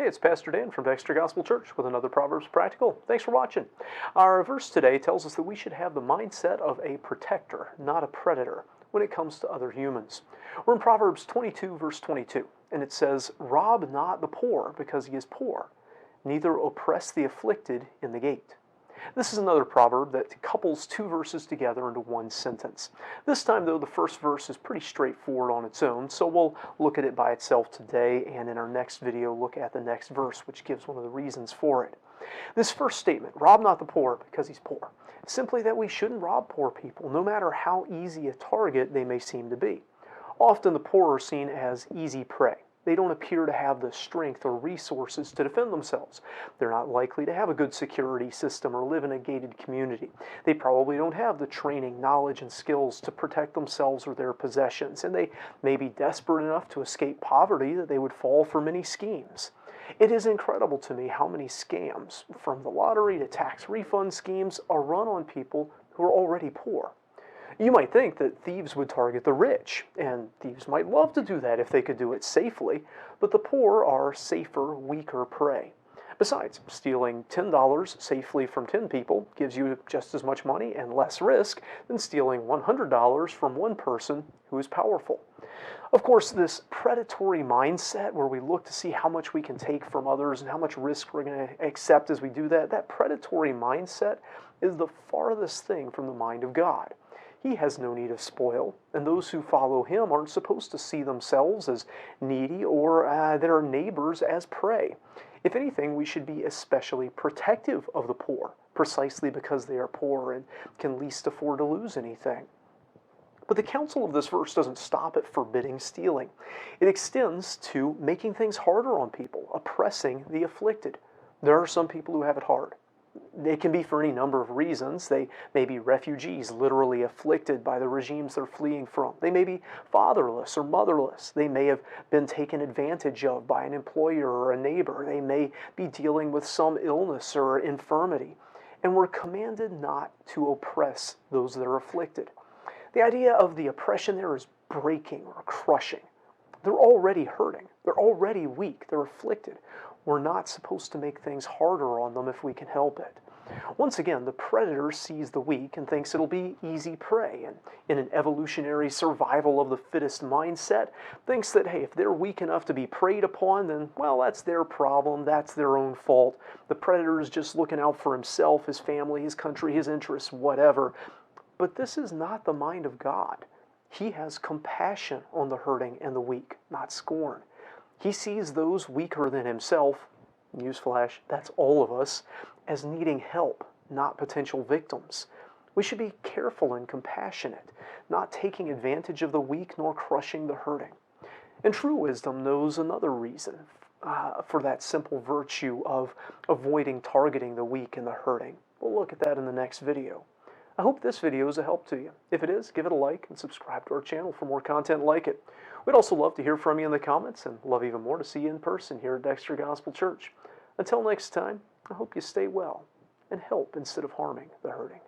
it's Pastor Dan from Dexter Gospel Church with another Proverbs Practical. Thanks for watching. Our verse today tells us that we should have the mindset of a protector, not a predator, when it comes to other humans. We're in Proverbs 22, verse 22, and it says, "Rob not the poor because he is poor, neither oppress the afflicted in the gate." This is another proverb that couples two verses together into one sentence. This time, though, the first verse is pretty straightforward on its own, so we'll look at it by itself today, and in our next video, look at the next verse, which gives one of the reasons for it. This first statement, "Rob not the poor because he's poor," simply that we shouldn't rob poor people, no matter how easy a target they may seem to be. Often the poor are seen as easy prey. They don't appear to have the strength or resources to defend themselves. They're not likely to have a good security system or live in a gated community. They probably don't have the training, knowledge, and skills to protect themselves or their possessions, and they may be desperate enough to escape poverty that they would fall for many schemes. It is incredible to me how many scams, from the lottery to tax refund schemes, are run on people who are already poor. You might think that thieves would target the rich, and thieves might love to do that if they could do it safely, but the poor are safer, weaker prey. Besides, stealing $10 safely from 10 people gives you just as much money and less risk than stealing $100 from one person who is powerful. Of course, this predatory mindset where we look to see how much we can take from others and how much risk we're going to accept as we do that, that predatory mindset is the farthest thing from the mind of God. He has no need of spoil, and those who follow him aren't supposed to see themselves as needy or their neighbors as prey. If anything, we should be especially protective of the poor, precisely because they are poor and can least afford to lose anything. But the counsel of this verse doesn't stop at forbidding stealing. It extends to making things harder on people, oppressing the afflicted. There are some people who have it hard. It can be for any number of reasons. They may be refugees, literally afflicted by the regimes they're fleeing from. They may be fatherless or motherless. They may have been taken advantage of by an employer or a neighbor. They may be dealing with some illness or infirmity. And we're commanded not to oppress those that are afflicted. The idea of the oppression there is breaking or crushing. They're already hurting. They're already weak. They're afflicted. We're not supposed to make things harder on them if we can help it. Once again, the predator sees the weak and thinks it'll be easy prey, and in an evolutionary survival of the fittest mindset, thinks that, hey, if they're weak enough to be preyed upon, then, well, that's their problem, that's their own fault. The predator is just looking out for himself, his family, his country, his interests, whatever. But this is not the mind of God. He has compassion on the hurting and the weak, not scorn. He sees those weaker than himself, newsflash, that's all of us, as needing help, not potential victims. We should be careful and compassionate, not taking advantage of the weak nor crushing the hurting. And true wisdom knows another reason for that simple virtue of avoiding targeting the weak and the hurting. We'll look at that in the next video. I hope this video is a help to you. If it is, give it a like and subscribe to our channel for more content like it. We'd also love to hear from you in the comments, and love even more to see you in person here at Dexter Gospel Church. Until next time, I hope you stay well and help instead of harming the hurting.